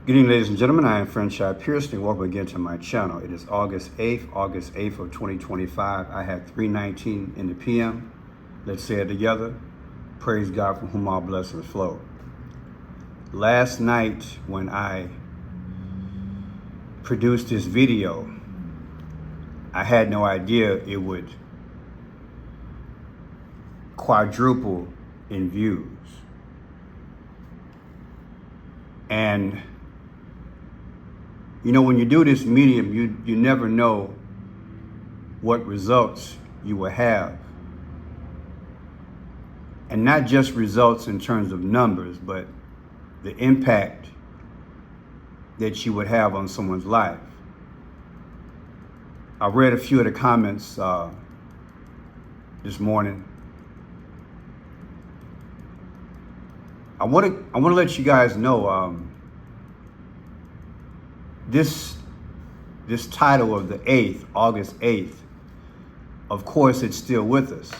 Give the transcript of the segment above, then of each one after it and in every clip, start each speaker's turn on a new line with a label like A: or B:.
A: Good evening, ladies and gentlemen. I am Friendship Pearson. Welcome again to my channel. It is August 8th of 2025. I had 3:19 in the PM. Let's say it together. Praise God from whom all blessings flow. Last night when I produced this video, I had no idea it would quadruple in views. And you know, when you do this medium, you never know what results you will have. And not just results in terms of numbers, but the impact that you would have on someone's life. I read a few of the comments this morning. I want to let you guys know this title of the 8th, August 8th, of course, it's still with us.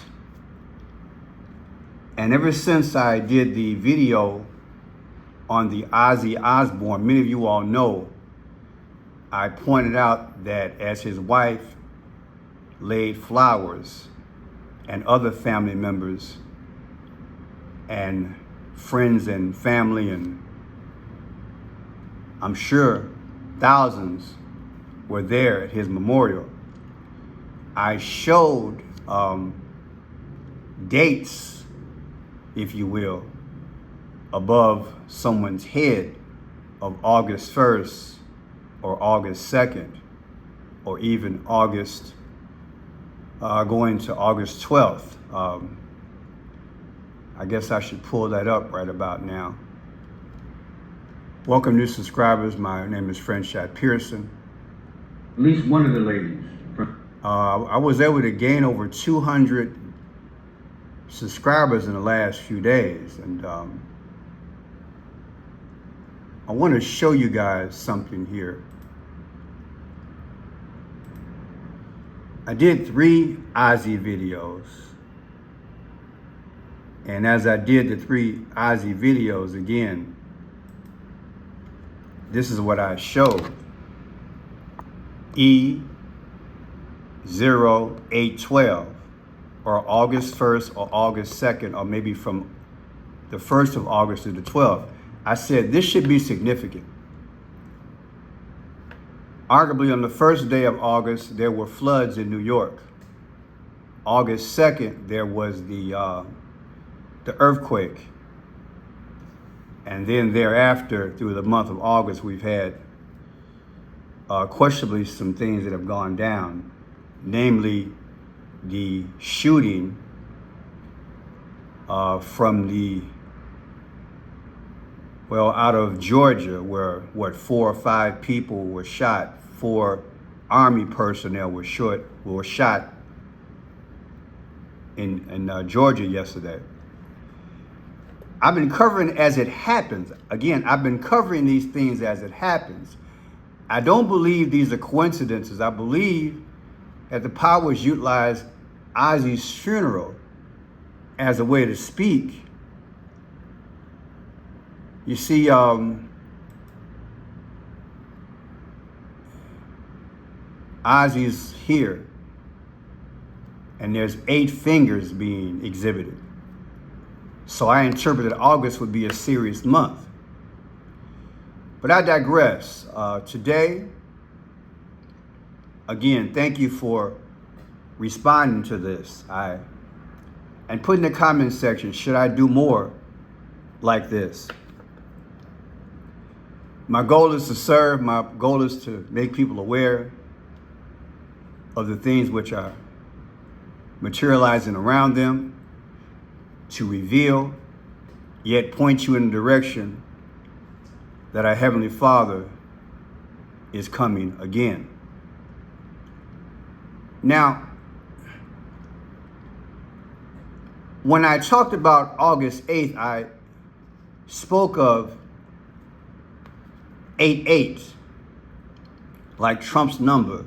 A: And ever since I did the video on the Ozzy Osbourne, many of you all know, I pointed out that as his wife laid flowers and other family members and friends and family, and I'm sure thousands were there at his memorial, I showed dates, if you will, above someone's head of August 1st or August 2nd or even August going to August 12th. I guess I should pull that up right about now. Welcome, new subscribers. My name is Friendship Pearson. At least one of the ladies. I was able to gain over 200 subscribers in the last few days, and I want to show you guys something here. I did 3 Ozzy videos, and as I did the 3 Ozzy videos again, this is what I showed. E0812, or August 1st or August 2nd, or maybe from the 1st of August to the 12th. I said this should be significant. Arguably on the first day of August, there were floods in New York. August 2nd, there was the earthquake. And then thereafter, through the month of August, we've had questionably some things that have gone down, namely the shooting from out of Georgia, where 4 or 5 people were shot, 4 Army personnel were shot in Georgia yesterday. I've been covering as it happens. Again, I've been covering these things as it happens. I don't believe these are coincidences. I believe that the powers utilized Ozzy's funeral as a way to speak. You see, Ozzy's here, and there's 8 fingers being exhibited. So I interpreted August would be a serious month. But I digress. Today, again, thank you for responding to this. And put in the comment section, should I do more like this? My goal is to serve. My goal is to make people aware of the things which are materializing around them, to reveal, yet point you in the direction that our Heavenly Father is coming again. Now, when I talked about August 8th, I spoke of 88, like Trump's number.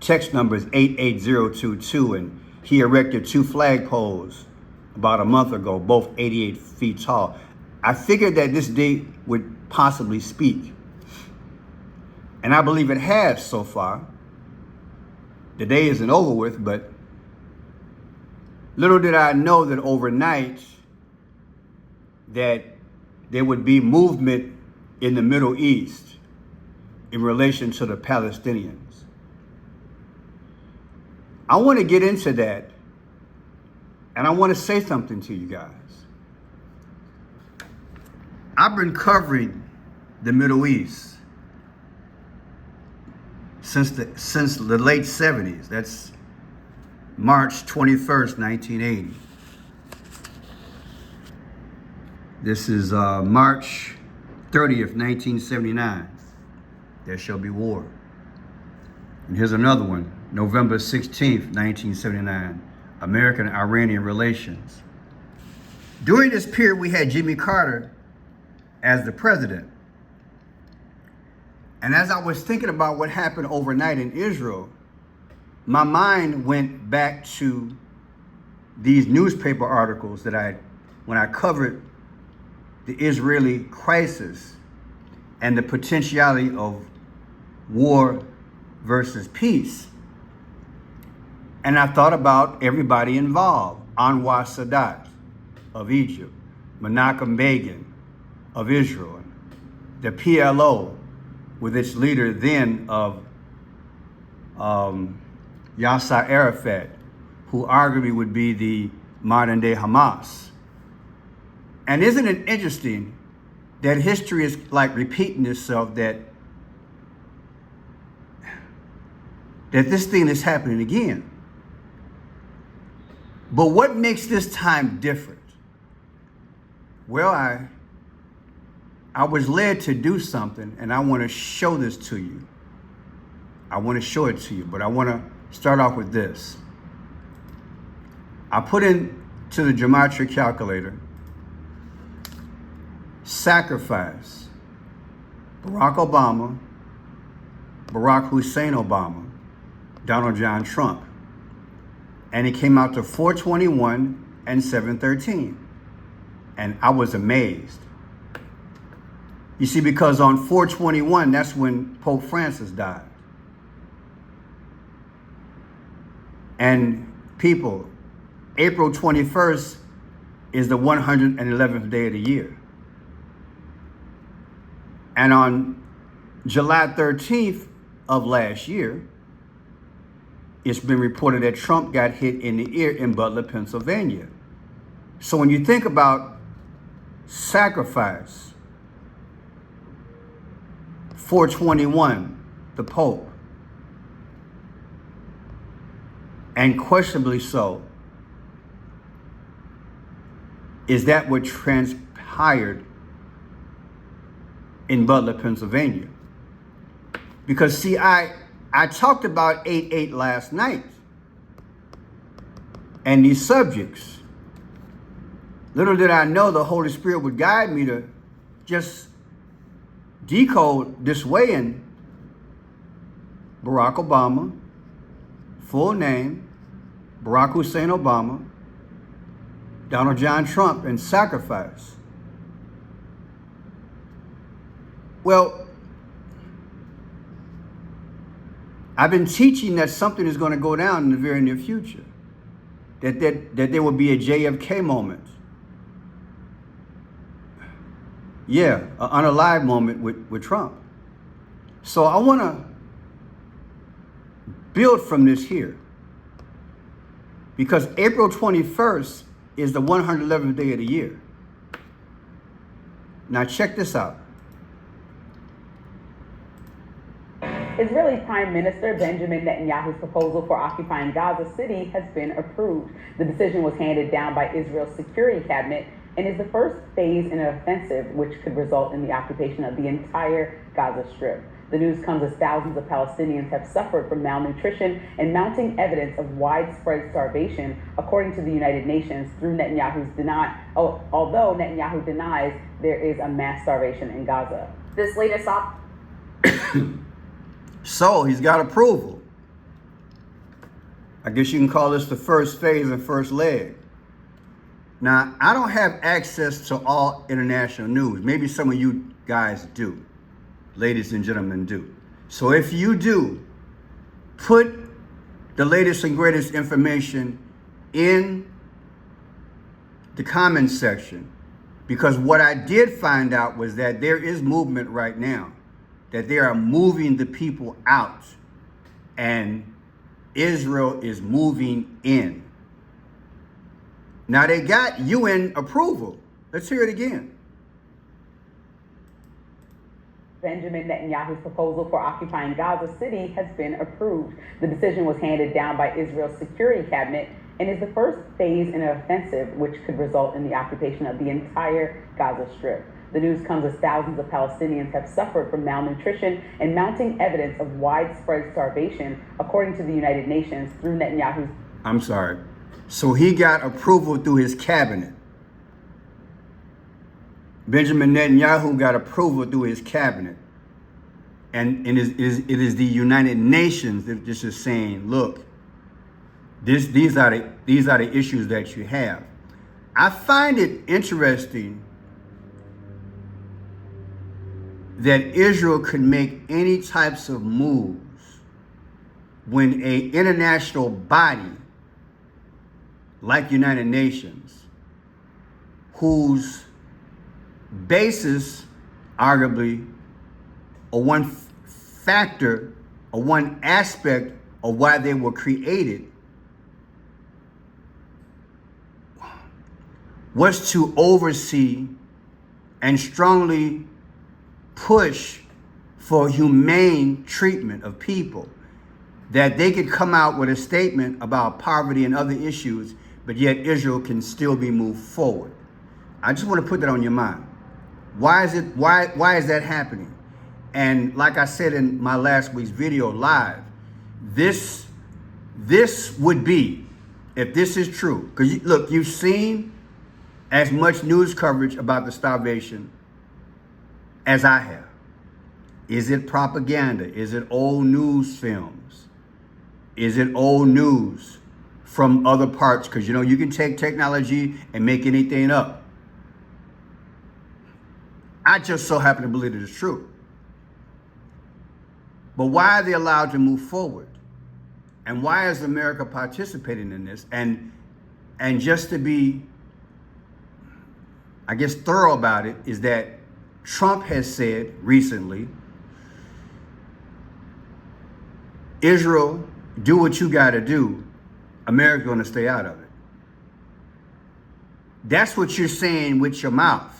A: Text number is 88022, and he erected 2 flagpoles about a month ago, both 88 feet tall. I figured that this day would possibly speak. And I believe it has so far. The day isn't over with, but little did I know that overnight that there would be movement in the Middle East in relation to the Palestinians. I want to get into that, and I want to say something to you guys. I've been covering the Middle East since the late 70s. That's March 21st, 1980. This is March 30th, 1979. There shall be war. And here's another one, November 16th, 1979, American-Iranian relations. During this period, we had Jimmy Carter as the president. And as I was thinking about what happened overnight in Israel, my mind went back to these newspaper articles that when I covered the Israeli crisis and the potentiality of war versus peace. And I thought about everybody involved. Anwar Sadat of Egypt, Menachem Begin of Israel, the PLO with its leader then of Yasser Arafat, who arguably would be the modern day Hamas. And isn't it interesting that history is like repeating itself, that this thing is happening again? But what makes this time different? Well, I was led to do something, and I want to show this to you. I want to show it to you, but I want to start off with this. I put into the gematria calculator, sacrifice Barack Obama, Barack Hussein Obama, Donald John Trump. And it came out to 421 and 713. And I was amazed. You see, because on 421, that's when Pope Francis died. And people, April 21st is the 111th day of the year. And on July 13th of last year, it's been reported that Trump got hit in the ear in Butler, Pennsylvania. So when you think about sacrifice, 421, the Pope, and questionably so, is that what transpired in Butler, Pennsylvania? Because see, I talked about 8/8 last night and these subjects. Little did I know the Holy Spirit would guide me to just decode this way in Barack Obama, full name, Barack Hussein Obama, Donald John Trump, and sacrifice. Well, I've been teaching that something is going to go down in the very near future, that there will be a JFK moment. Yeah, an unalive moment with Trump. So I want to build from this here, because April 21st is the 111th day of the year. Now check this out.
B: Israeli Prime Minister Benjamin Netanyahu's proposal for occupying Gaza City has been approved. The decision was handed down by Israel's Security Cabinet and is the first phase in an offensive which could result in the occupation of the entire Gaza Strip. The news comes as thousands of Palestinians have suffered from malnutrition and mounting evidence of widespread starvation, according to the United Nations, through although Netanyahu denies there is a mass starvation in Gaza. This latest
A: So he's got approval. I guess you can call this the first phase and first leg. Now, I don't have access to all international news. Maybe some of you guys do, ladies and gentlemen do. So if you do, put the latest and greatest information in the comment section, because what I did find out was that there is movement right now, that they are moving the people out and Israel is moving in. Now they got UN approval. Let's hear it again.
B: Benjamin Netanyahu's proposal for occupying Gaza City has been approved. The decision was handed down by Israel's security cabinet and is the first phase in an offensive which could result in the occupation of the entire Gaza Strip. The news comes as thousands of Palestinians have suffered from malnutrition and mounting evidence of widespread starvation, according to the United Nations, through Netanyahu's...
A: I'm sorry. So he got approval through his cabinet. Benjamin Netanyahu got approval through his cabinet. And it is the United Nations that just is saying, look, these are the issues that you have. I find it interesting that Israel could make any types of moves when an international body like United Nations, whose basis arguably, or one factor, or one aspect of why they were created was to oversee and strongly push for humane treatment of people, that they could come out with a statement about poverty and other issues, but yet Israel can still be moved forward. I just want to put that on your mind. Why is that happening? And like I said in my last week's video live, this would be, if this is true, because look, you've seen as much news coverage about the starvation as I have. Is it propaganda? Is it old news films? Is it old news from other parts? Because, you know, you can take technology and make anything up. I just so happen to believe it is true. But why are they allowed to move forward? And why is America participating in this? And just to be, I guess, thorough about it, is that Trump has said recently, Israel, do what you got to do. America's going to stay out of it. That's what you're saying with your mouth.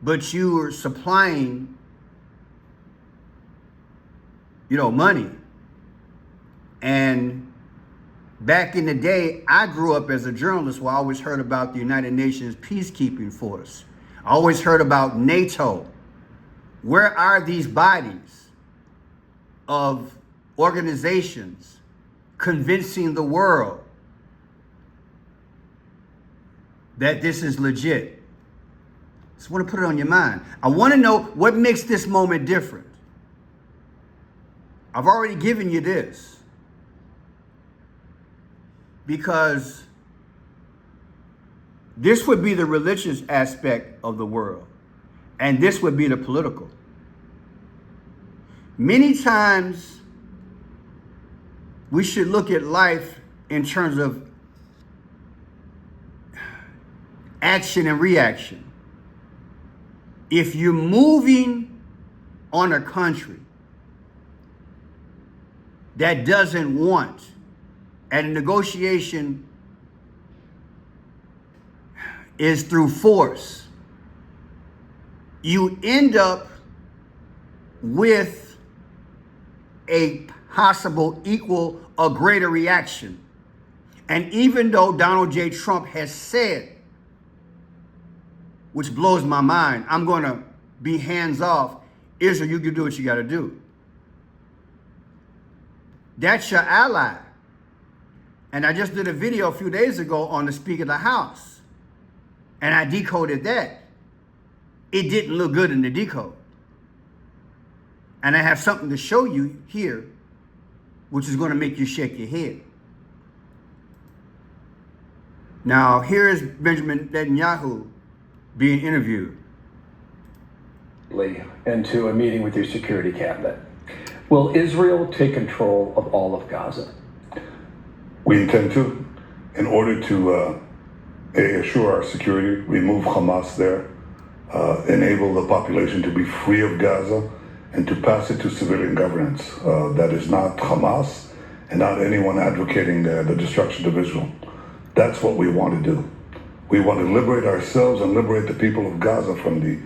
A: But you're supplying, you know, money. And back in the day, I grew up as a journalist where I always heard about the United Nations peacekeeping force. I always heard about NATO. Where are these bodies of organizations convincing the world that this is legit? Just want to put it on your mind. I want to know what makes this moment different. I've already given you this, because this would be the religious aspect of the world, and this would be the political. Many times we should look at life in terms of action and reaction. If you're moving on a country that doesn't want, and a negotiation is through force, you end up with a possible equal or greater reaction. And even though Donald J. Trump has said, which blows my mind, I'm going to be hands off, Israel, you can do what you got to do. That's your ally. And I just did a video a few days ago on the Speaker of the House, and I decoded that. It didn't look good in the decode. And I have something to show you here, which is going to make you shake your head. Now, here is Benjamin Netanyahu being interviewed.
C: And to a meeting with your security cabinet. Will Israel take control of all of Gaza?
D: We intend to, in order to assure our security, remove Hamas there, enable the population to be free of Gaza, and to pass it to civilian governance. That is not Hamas and not anyone advocating the destruction of Israel. That's what we want to do. We want to liberate ourselves and liberate the people of Gaza from the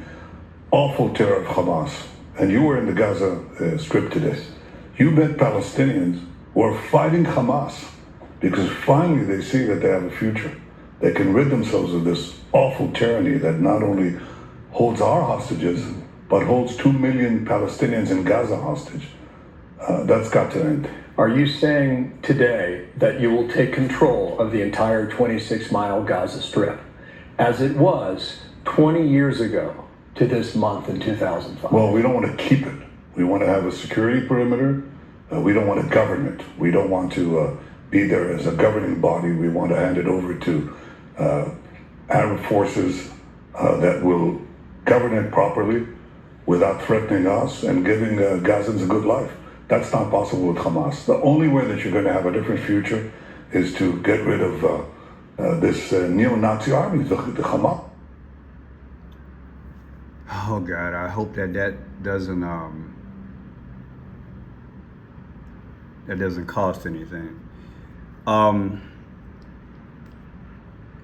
D: awful terror of Hamas. And you were in the Gaza Strip today. You met Palestinians who are fighting Hamas because finally they see that they have a future. They can rid themselves of this awful tyranny that not only holds our hostages, but holds 2 million Palestinians in Gaza hostage. That's got to end.
C: Are you saying today that you will take control of the entire 26-mile Gaza Strip as it was 20 years ago to this month in 2005?
D: Well, we don't want to keep it. We want to have a security perimeter. We don't want to govern it. We don't want to be there as a governing body. We want to hand it over to Arab forces that will govern it properly without threatening us and giving Gazans a good life. That's not possible with Hamas. The only way that you're going to have a different future is to get rid of this neo-Nazi army, the Hamas.
A: Oh God, I hope that doesn't cost anything.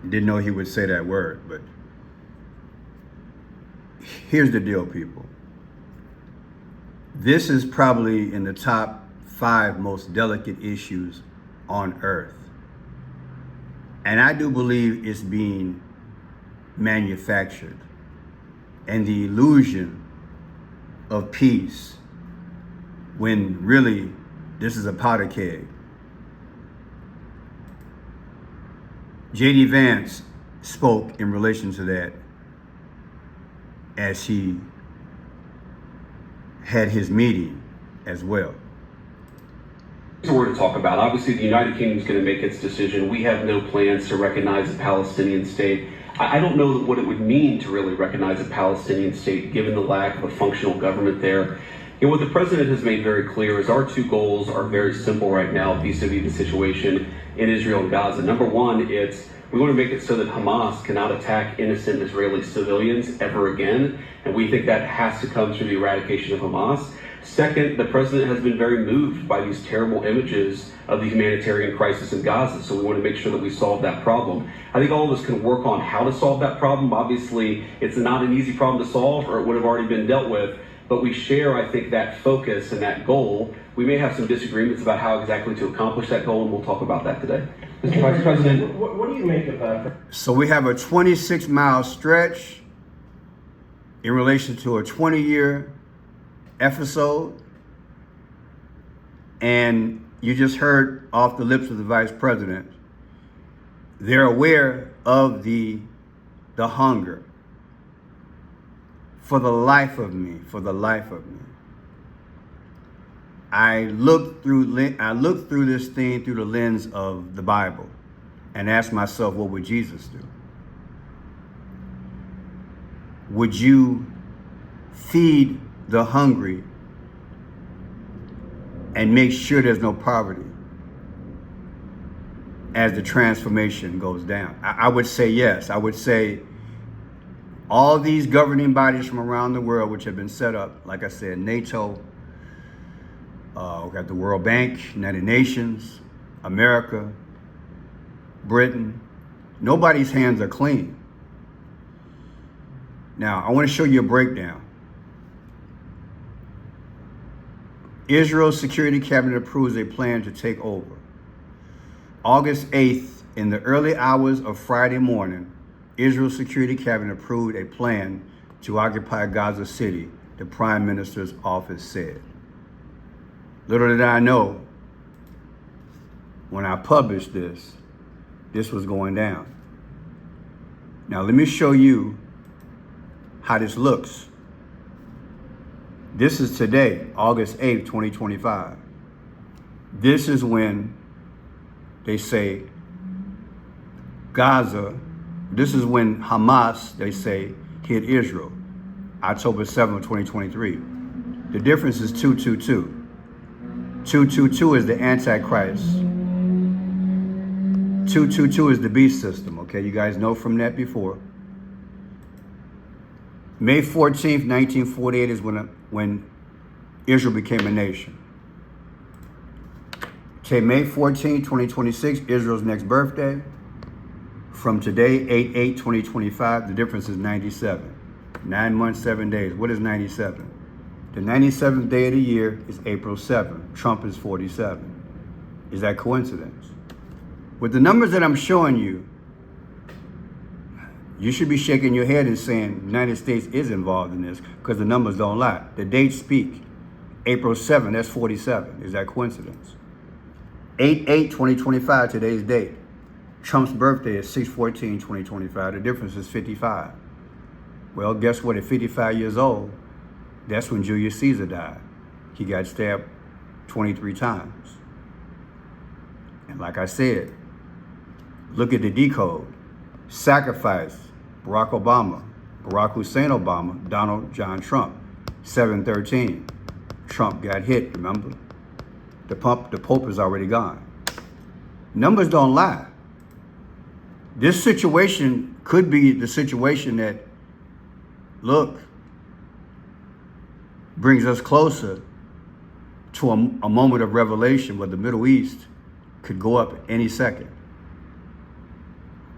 A: Didn't know he would say that word, but here's the deal, people. This is probably in the top 5 most delicate issues on earth. And I do believe it's being manufactured. And the illusion of peace, when really this is a powder keg. J.D. Vance spoke in relation to that as he had his meeting as well.
E: So we're to talk about. Obviously, the United Kingdom is going to make its decision. We have no plans to recognize a Palestinian state. I don't know what it would mean to really recognize a Palestinian state, given the lack of a functional government there. And what the president has made very clear is our 2 goals are very simple right now vis-a-vis the situation in Israel and Gaza. Number one, we want to make it so that Hamas cannot attack innocent Israeli civilians ever again. And we think that has to come through the eradication of Hamas. Second, the president has been very moved by these terrible images of the humanitarian crisis in Gaza. So we want to make sure that we solve that problem. I think all of us can work on how to solve that problem. Obviously, it's not an easy problem to solve, or it would have already been dealt with. But we share, I think, that focus and that goal. We may have some disagreements about how exactly to accomplish that goal, and we'll talk about that today.
F: Mr. Vice President, what do you make of that?
A: So we have a 26-mile stretch in relation to a 20-year episode. And you just heard off the lips of the Vice President, they're aware of the hunger. For the life of me, I looked through this thing through the lens of the Bible and asked myself, what would Jesus do? Would you feed the hungry and make sure there's no poverty as the transformation goes down? I would say yes. I would say all these governing bodies from around the world, which have been set up, like I said, NATO, we've got the World Bank, United Nations, America, Britain, nobody's hands are clean. Now, I want to show you a breakdown. Israel's Security Cabinet approves a plan to take over. August 8th, in the early hours of Friday morning, Israel's Security Cabinet approved a plan to occupy Gaza City, the Prime Minister's office said. Little did I know, when I published this was going down. Now let me show you how this looks. This is today, August 8th, 2025. This is when they say Gaza. This is when Hamas, they say, hit Israel, October 7th, 2023. The difference is 222. 222 is the Antichrist. 222 is the beast system, okay? You guys know from that before. May 14th, 1948 is when Israel became a nation. Okay, May 14, 2026, Israel's next birthday. From today, 8/8/2025, the difference is 97. 9 months, 7 days. What is 97? The 97th day of the year is April 7th. Trump is 47. Is that coincidence? With the numbers that I'm showing you, you should be shaking your head and saying the United States is involved in this because the numbers don't lie. The dates speak. April 7th, that's 47. Is that coincidence? 8/8/2025, today's date. Trump's birthday is 6/14/2025. The difference is 55. Well, guess what? At 55 years old, that's when Julius Caesar died. He got stabbed 23 times. And like I said, look at the decode. Sacrifice, Barack Obama, Barack Hussein Obama, Donald John Trump. 7/13. Trump got hit, remember? The Pope is already gone. Numbers don't lie. This situation could be the situation that, look, brings us closer to a moment of revelation where the Middle East could go up any second.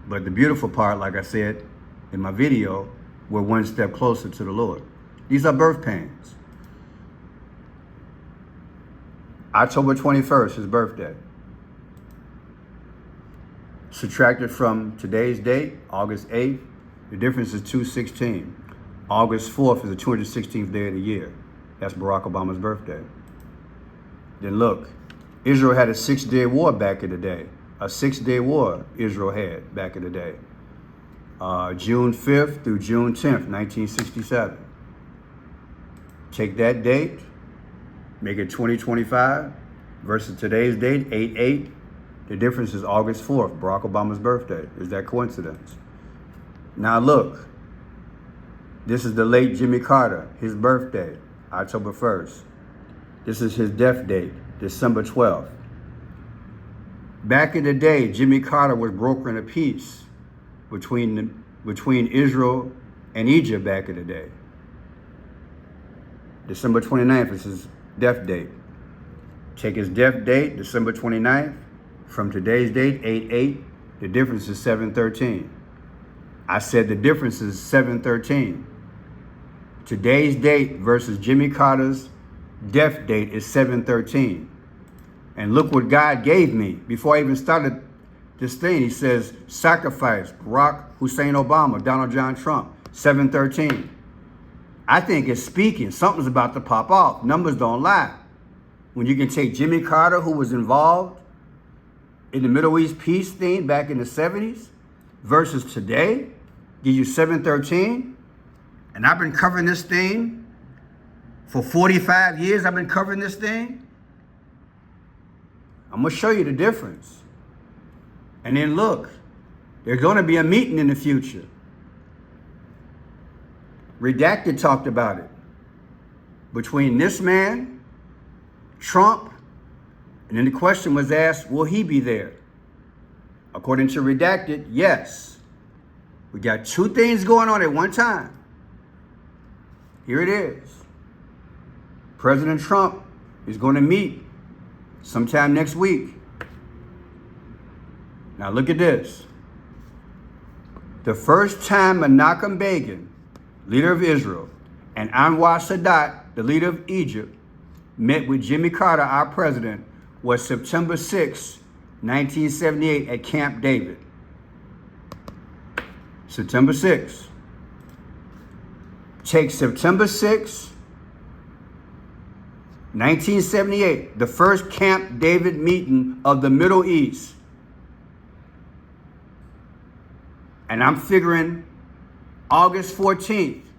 A: But the beautiful part, like I said in my video, we're one step closer to the Lord. These are birth pains. October 21st, his birthday. Subtracted from today's date, August 8th, the difference is 216. August 4th is the 216th day of the year. That's Barack Obama's birthday. Then look, Israel had a 6-day war back in the day. A 6-day war Israel had back in the day. June 5th through June 10th, 1967. Take that date, make it 2025 versus today's date, 8/8. The difference is August 4th, Barack Obama's birthday. Is that coincidence? Now look, this is the late Jimmy Carter, his birthday, October 1st. This is his death date, December 12th. Back in the day, Jimmy Carter was brokering a peace between Israel and Egypt back in the day. December 29th is his death date. Take his death date, December 29th, from today's date, 8/8, the difference is 7/13. I said the difference is 7/13. Today's date versus Jimmy Carter's death date is 7/13. And look what God gave me before I even started this thing. He says, sacrifice, Barack Hussein Obama, Donald John Trump, 7/13. I think it's speaking. Something's about to pop off. Numbers don't lie. When you can take Jimmy Carter, who was involved in the Middle East peace thing back in the 70s, versus today, give you 7/13. And I've been covering this thing for 45 years. I've been covering this thing. I'm going to show you the difference. And then look, there's going to be a meeting in the future. Redacted talked about it. Between this man, Trump, and then the question was asked, will he be there? According to Redacted, yes. We got two things going on at one time. Here it is. President Trump is going to meet sometime next week. Now look at this. The first time Menachem Begin, leader of Israel, and Anwar Sadat, the leader of Egypt, met with Jimmy Carter, our president, was September 6, 1978 at Camp David. September 6. Take September 6, 1978, the first Camp David meeting of the Middle East. And I'm figuring August 14th,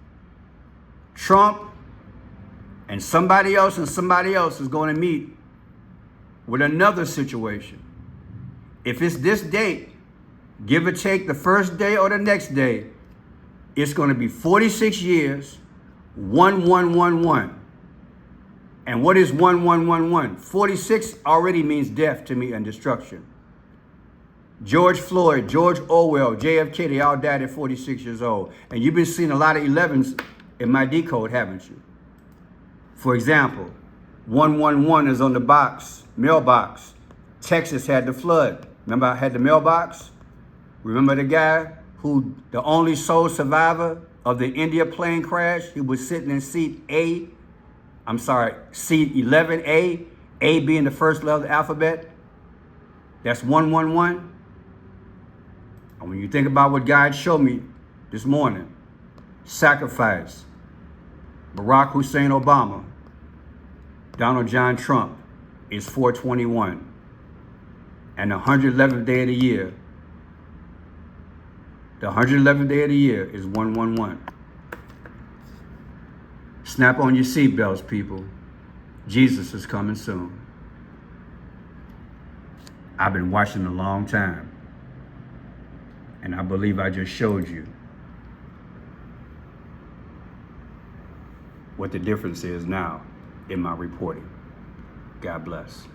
A: Trump and somebody else is going to meet with another situation. If it's this date, give or take the first day or the next day, it's going to be 46 years, 1111. And what is 1111? 46 already means death to me and destruction. George Floyd, George Orwell, JFK, they all died at 46 years old. And you've been seeing a lot of 11s in my decode, haven't you? For example, 111 is on the box, mailbox. Texas had the flood. Remember I had the mailbox? Remember the guy who, the only sole survivor of the India plane crash? He was sitting in seat seat 11A, A being the first letter of the alphabet. That's 111. And when you think about what God showed me this morning, sacrifice, Barack Hussein Obama, Donald John Trump is 421. And the 111th day of the year, the 111th day of the year is 111. Snap on your seatbelts, people. Jesus is coming soon. I've been watching a long time. And I believe I just showed you what the difference is now in my reporting. God bless.